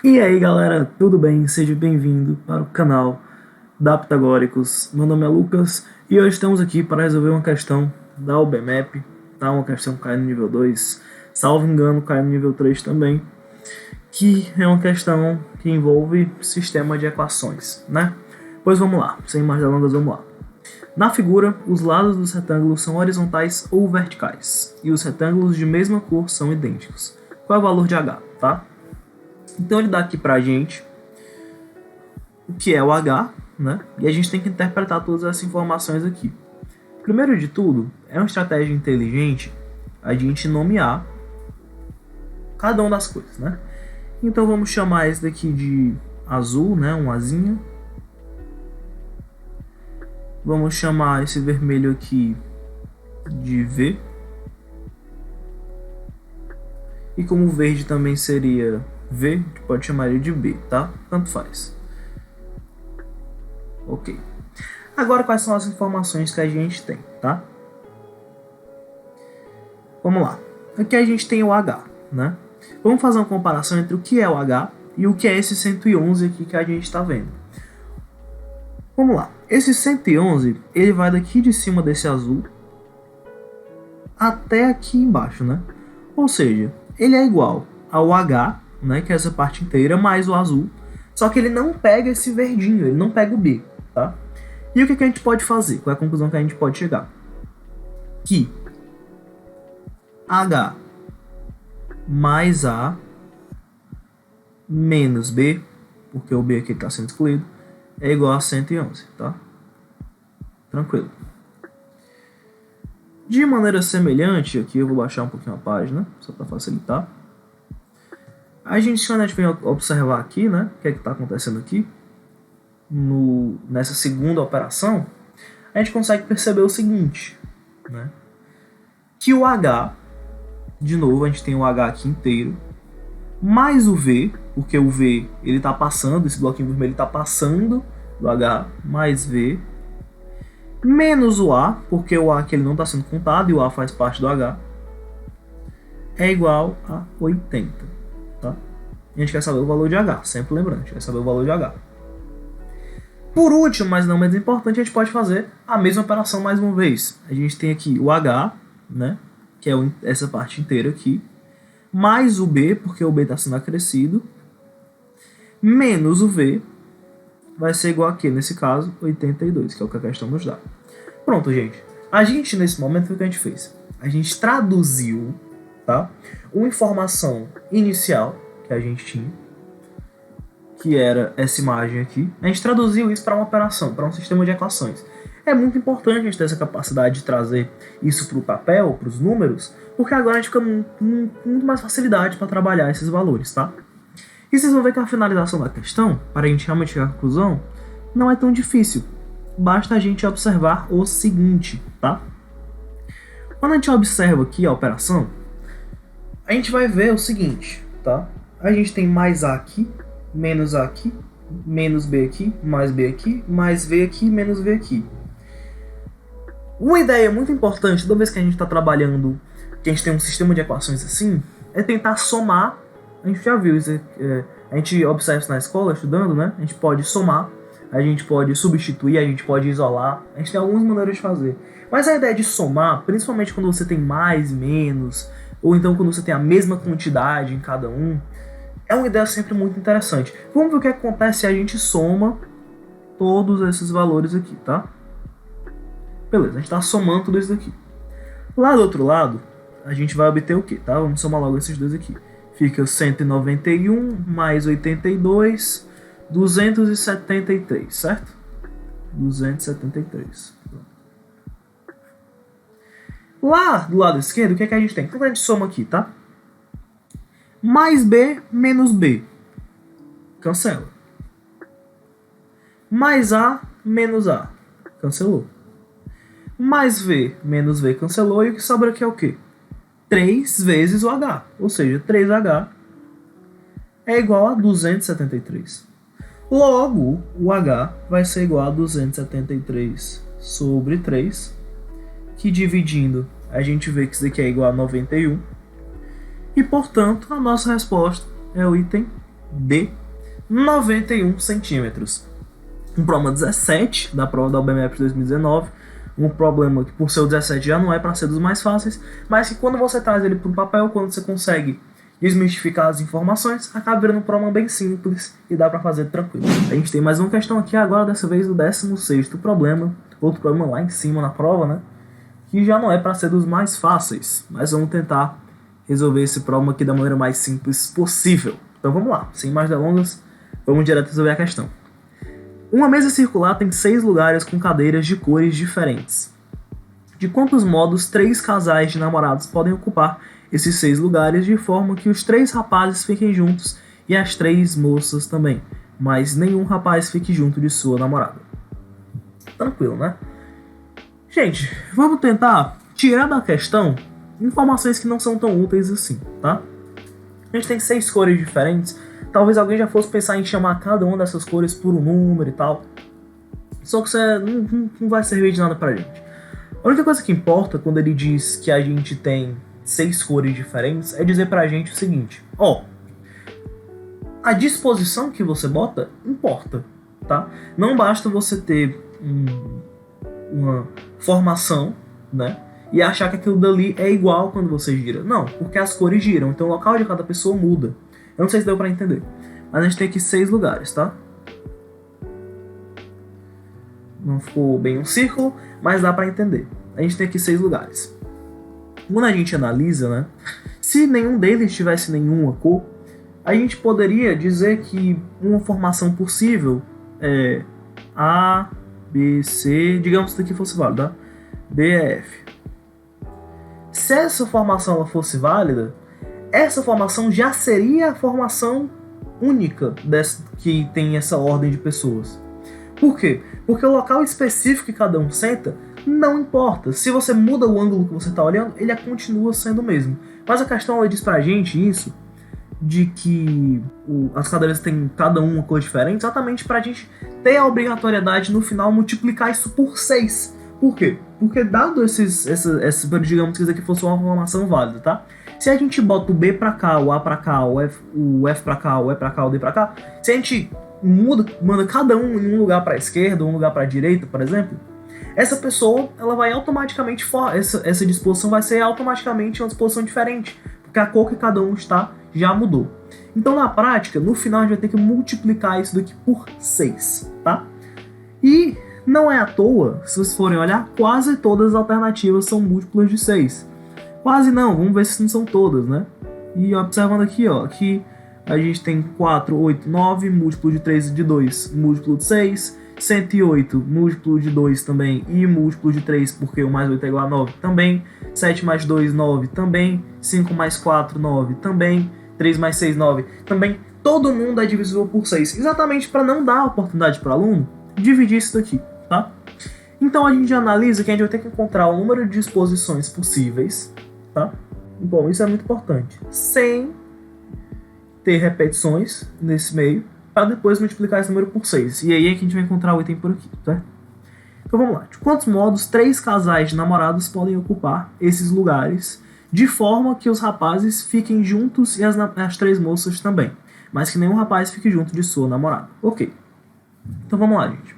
E aí galera, tudo bem? Seja bem-vindo para o canal da Pitagóricos. Meu nome é Lucas e hoje estamos aqui para resolver uma questão da UBMAP, tá? Uma questão que cai no nível 2, salvo engano cai no nível 3 também, que é uma questão que envolve sistema de equações, né? Pois vamos lá, sem mais delongas, vamos lá. Na figura, os lados dos retângulos são horizontais ou verticais, e os retângulos de mesma cor são idênticos. Qual é o valor de H, tá? Então ele dá aqui pra gente o que é o H, né? E a gente tem que interpretar todas essas informações aqui. Primeiro de tudo, é uma estratégia inteligente a gente nomear cada uma das coisas, né? Então vamos chamar esse daqui de azul, né? Um Azinho. Vamos chamar esse vermelho aqui de V. E como o verde também seria V, a gente pode chamar ele de B, tá? Tanto faz. Ok. Agora quais são as informações que a gente tem, tá? Vamos lá. Aqui a gente tem o H, né? Vamos fazer uma comparação entre o que é o H e o que é esse 111 aqui que a gente está vendo. Vamos lá. Esse 111, ele vai daqui de cima desse azul até aqui embaixo, né? Ou seja, ele é igual ao H, né, que é essa parte inteira, mais o azul, só que ele não pega esse verdinho, ele não pega o B, tá? E o que a gente pode fazer? Qual é a conclusão que a gente pode chegar? Que H mais A menos B, porque o B aqui está sendo excluído, é igual a 111, tá? Tranquilo. De maneira semelhante, aqui eu vou baixar um pouquinho a página, só para facilitar. Quando a gente vem observar aqui, né, o que é que está acontecendo aqui, nessa segunda operação, a gente consegue perceber o seguinte, né, que o H, de novo, a gente tem o H aqui inteiro, mais o V, porque o V ele está passando, esse bloquinho vermelho está passando do H, mais V, menos o A, porque o A aqui ele não está sendo contado e o A faz parte do H, é igual a 80. Tá? A gente quer saber o valor de H, sempre lembrando, a gente quer saber o valor de H. Por último, mas não menos importante, a gente pode fazer a mesma operação mais uma vez. A gente tem aqui o H, né, que é essa parte inteira aqui, mais o B, porque o B está sendo acrescido, menos o V, vai ser igual a quê? Nesse caso, 82, que é o que a questão nos dá. Pronto, gente. A gente, nesse momento, o que a gente fez? A gente traduziu, tá, uma informação inicial que a gente tinha, que era essa imagem aqui. A gente traduziu isso para uma operação, para um sistema de equações. É muito importante a gente ter essa capacidade de trazer isso para o papel, para os números, porque agora a gente fica com muito mais facilidade para trabalhar esses valores, tá? E vocês vão ver que a finalização da questão, para a gente realmente chegar à conclusão, não é tão difícil. Basta a gente observar o seguinte, tá? Quando a gente observa aqui a operação, a gente vai ver o seguinte, tá? A gente tem mais A aqui, menos A aqui, menos B aqui, mais B aqui, mais V aqui, menos V aqui. Uma ideia muito importante, toda vez que a gente está trabalhando, que a gente tem um sistema de equações assim, é tentar somar. A gente já viu isso, a gente observa isso na escola, estudando, né? A gente pode somar, a gente pode substituir, a gente pode isolar, a gente tem algumas maneiras de fazer. Mas a ideia de somar, principalmente quando você tem mais e menos, ou então quando você tem a mesma quantidade em cada um, é uma ideia sempre muito interessante. Vamos ver o que acontece se a gente soma todos esses valores aqui, tá? Beleza, a gente está somando tudo isso aqui. Lá do outro lado, a gente vai obter o quê, tá? Vamos somar logo esses dois aqui. Fica 191 mais 82, 273, certo? 273. Lá do lado esquerdo, o que é que a gente tem? Então a gente soma aqui, tá? Mais B menos B. Cancela. Mais A menos A. Cancelou. Mais V menos V cancelou. E o que sobra aqui é o quê? 3 vezes o H, ou seja, 3H é igual a 273. Logo, o H vai ser igual a 273 sobre 3, que dividindo, a gente vê que isso daqui é igual a 91. E, portanto, a nossa resposta é o item de 91 centímetros. Um problema 17 da prova da UBMF de 2019, um problema que por ser o 17 já não é para ser dos mais fáceis, mas que quando você traz ele para o papel, quando você consegue desmistificar as informações, acaba virando um problema bem simples e dá para fazer tranquilo. A gente tem mais uma questão aqui agora, dessa vez do 16º problema, outro problema lá em cima na prova, né? Que já não é para ser dos mais fáceis, mas vamos tentar resolver esse problema aqui da maneira mais simples possível. Então vamos lá, sem mais delongas, vamos direto resolver a questão. Uma mesa circular tem 6 lugares com cadeiras de cores diferentes. De quantos modos 3 casais de namorados podem ocupar esses 6 lugares de forma que os 3 rapazes fiquem juntos e as 3 moças também, mas nenhum rapaz fique junto de sua namorada? Tranquilo, né? Gente, vamos tentar tirar da questão informações que não são tão úteis assim, tá? A gente tem 6 cores diferentes. Talvez alguém já fosse pensar em chamar cada uma dessas cores por um número e tal. Só que isso não vai servir de nada pra gente. A única coisa que importa quando ele diz que a gente tem 6 cores diferentes é dizer pra gente o seguinte: a disposição que você bota importa, tá? Não basta você ter uma formação, né? E achar que aquilo dali é igual quando você gira. Não, porque as cores giram, então o local de cada pessoa muda. Eu não sei se deu pra entender. Mas a gente tem aqui 6 lugares, tá? Não ficou bem um círculo, mas dá pra entender. A gente tem aqui 6 lugares. Quando a gente analisa, né? Se nenhum deles tivesse nenhuma cor, a gente poderia dizer que uma formação possível é A, B, C... Digamos que isso daqui fosse válido, tá? D, E, F. Se essa formação ela fosse válida, essa formação já seria a formação única que tem essa ordem de pessoas. Por quê? Porque o local específico que cada um senta não importa. Se você muda o ângulo que você está olhando, ele continua sendo o mesmo. Mas a questão ela diz pra gente isso, de que as cadeiras têm cada uma cor diferente, exatamente pra gente ter a obrigatoriedade no final multiplicar isso por 6. Por quê? Porque dado digamos que isso aqui fosse uma formação válida, tá? Se a gente bota o B pra cá, o A pra cá, o F pra cá, o E pra cá, o D pra cá, se a gente manda cada um em um lugar pra esquerda, um lugar pra direita, por exemplo, essa pessoa, ela vai automaticamente, essa disposição vai ser automaticamente uma disposição diferente, porque a cor que cada um está já mudou. Então, na prática, no final a gente vai ter que multiplicar isso daqui por 6, tá? E não é à toa, se vocês forem olhar, quase todas as alternativas são múltiplas de 6. Quase não, vamos ver se não são todas, né? E observando aqui, ó, que a gente tem 4, 8, 9, múltiplo de 3 e de 2, múltiplo de 6, 108, múltiplo de 2 também, e múltiplo de 3, porque 1 mais 8 é igual a 9 também, 7 mais 2, 9 também, 5 mais 4, 9 também, 3 mais 6, 9 também. Todo mundo é divisível por 6, exatamente para não dar a oportunidade para o aluno dividir isso daqui, tá? Então a gente analisa que a gente vai ter que encontrar o número de disposições possíveis, tá? Bom, isso é muito importante, sem ter repetições nesse meio, para depois multiplicar esse número por 6. E aí é que a gente vai encontrar o item por aqui, tá? Então vamos lá. De quantos modos 3 casais de namorados podem ocupar esses lugares de forma que os rapazes fiquem juntos e as 3 moças também, mas que nenhum rapaz fique junto de sua namorada? Ok. Então vamos lá, gente.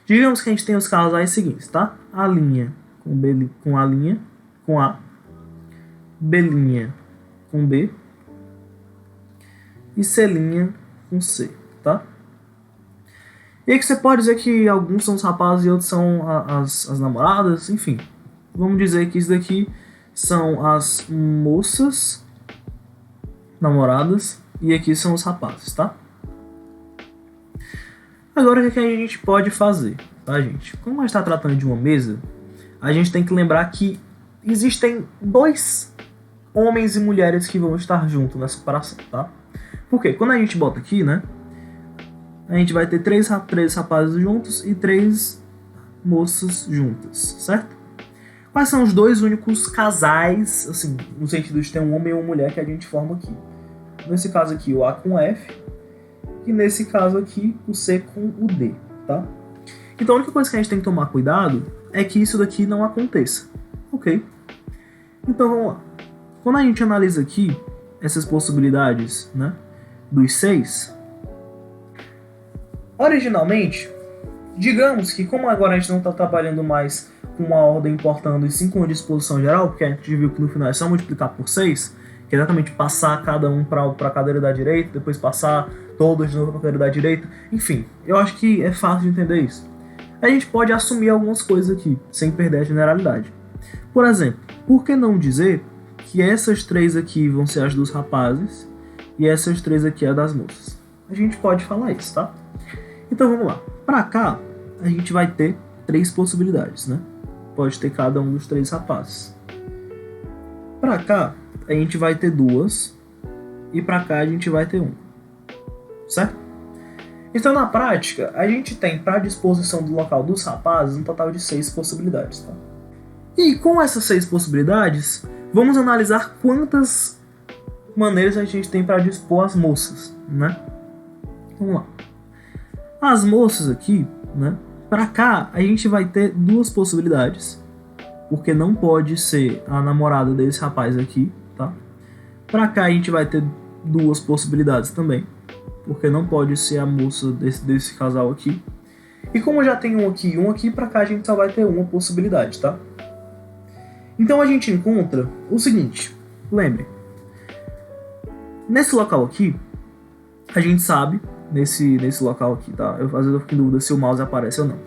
Digamos que a gente tem os casais seguintes, tá? A linha com B, com A linha com A, B linha com B e C linha com C, tá? E aí que você pode dizer que alguns são os rapazes e outros são as namoradas, enfim. Vamos dizer que isso daqui são as moças namoradas e aqui são os rapazes, tá? Agora o que a gente pode fazer, tá, gente? Como a gente está tratando de uma mesa, a gente tem que lembrar que existem 2 homens e mulheres que vão estar juntos nessa separação, tá? Porque quando a gente bota aqui, né, a gente vai ter 3 rapazes juntos e 3 moças juntas, certo? Quais são os 2 únicos casais, assim, no sentido de ter um homem e uma mulher que a gente forma aqui? Nesse caso aqui, o A com o F, e nesse caso aqui, o C com o D, tá? Então a única coisa que a gente tem que tomar cuidado é que isso daqui não aconteça, ok? Então vamos lá. Quando a gente analisa aqui essas possibilidades, né, dos 6, originalmente, digamos que como agora a gente não está trabalhando mais com uma ordem importando os 5 de disposição geral, porque a gente viu que no final é só multiplicar por 6, que é exatamente passar cada um para a cadeira da direita, depois passar todos de novo para a cadeira da direita. Enfim, eu acho que é fácil de entender isso. A gente pode assumir algumas coisas aqui, sem perder a generalidade. Por exemplo, por que não dizer que essas 3 aqui vão ser as dos rapazes e essas 3 aqui é das moças? A gente pode falar isso, tá? Então vamos lá. Para cá, a gente vai ter 3 possibilidades, né? Pode ter cada um dos 3 rapazes. Para cá, a gente vai ter 2 e para cá a gente vai ter 1. Certo? Então, na prática, a gente tem para a disposição do local dos rapazes um total de 6 possibilidades, tá? E com essas 6 possibilidades, vamos analisar quantas maneiras a gente tem para dispor as moças, né? Vamos lá. As moças aqui, né? Para cá, a gente vai ter 2 possibilidades, porque não pode ser a namorada desse rapaz aqui, tá? Para cá, a gente vai ter 2 possibilidades também, porque não pode ser a moça desse casal aqui. E como já tem um aqui, para cá a gente só vai ter uma possibilidade, tá? Então a gente encontra o seguinte, lembre, nesse local aqui, a gente sabe, nesse local aqui, tá? Às vezes eu fico em dúvida se o mouse aparece ou não.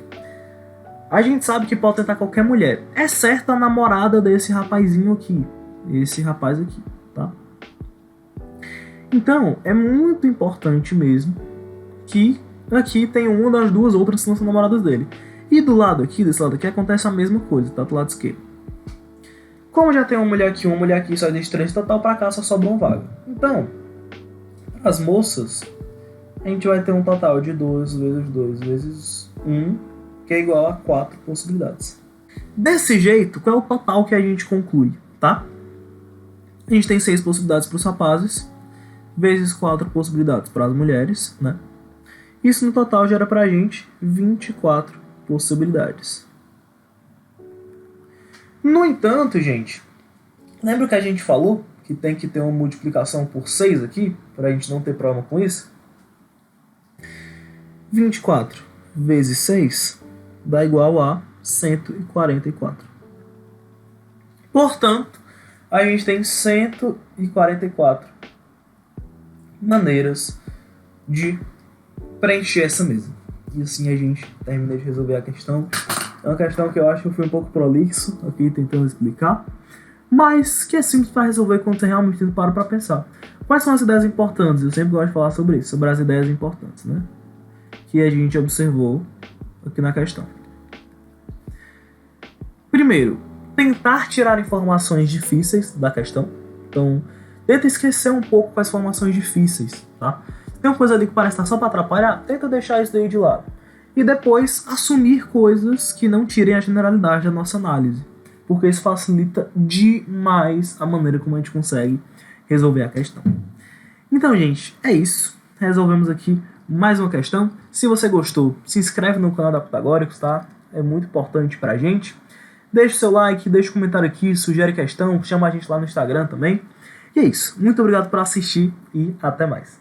A gente sabe que pode tentar qualquer mulher, exceto a namorada desse rapazinho aqui, esse rapaz aqui, tá? Então, é muito importante mesmo que aqui tem uma das 2 outras que não são namoradas dele. E do lado aqui, desse lado aqui, acontece a mesma coisa, tá? Do lado esquerdo. Como já tem uma mulher aqui, só existe 3 total, pra cá só sobra uma vaga. Então, as moças, a gente vai ter um total de 2 vezes 2 vezes 1, que é igual a 4 possibilidades. Desse jeito, qual é o total que a gente conclui, tá? A gente tem 6 possibilidades para os rapazes, vezes 4 possibilidades para as mulheres, né? Isso no total gera pra gente 24 possibilidades. No entanto, gente, lembra que a gente falou que tem que ter uma multiplicação por 6 aqui, para a gente não ter problema com isso? 24 vezes 6 dá igual a 144. Portanto, a gente tem 144 maneiras de preencher essa mesa. E assim a gente termina de resolver a questão. É uma questão que eu acho que eu fui um pouco prolixo aqui tentando explicar, mas que é simples para resolver quando você realmente para para pensar. Quais são as ideias importantes? Eu sempre gosto de falar sobre isso, sobre as ideias importantes, né? Que a gente observou aqui na questão. Primeiro, tentar tirar informações difíceis da questão. Então, tenta esquecer um pouco com as informações difíceis, tá? Tem uma coisa ali que parece estar só para atrapalhar, tenta deixar isso daí de lado. E depois, assumir coisas que não tirem a generalidade da nossa análise. Porque isso facilita demais a maneira como a gente consegue resolver a questão. Então, gente, é isso. Resolvemos aqui mais uma questão. Se você gostou, se inscreve no canal da Pitagóricos, tá? É muito importante pra gente. Deixe seu like, deixe um comentário aqui, sugere questão, chama a gente lá no Instagram também. E é isso. Muito obrigado por assistir e até mais.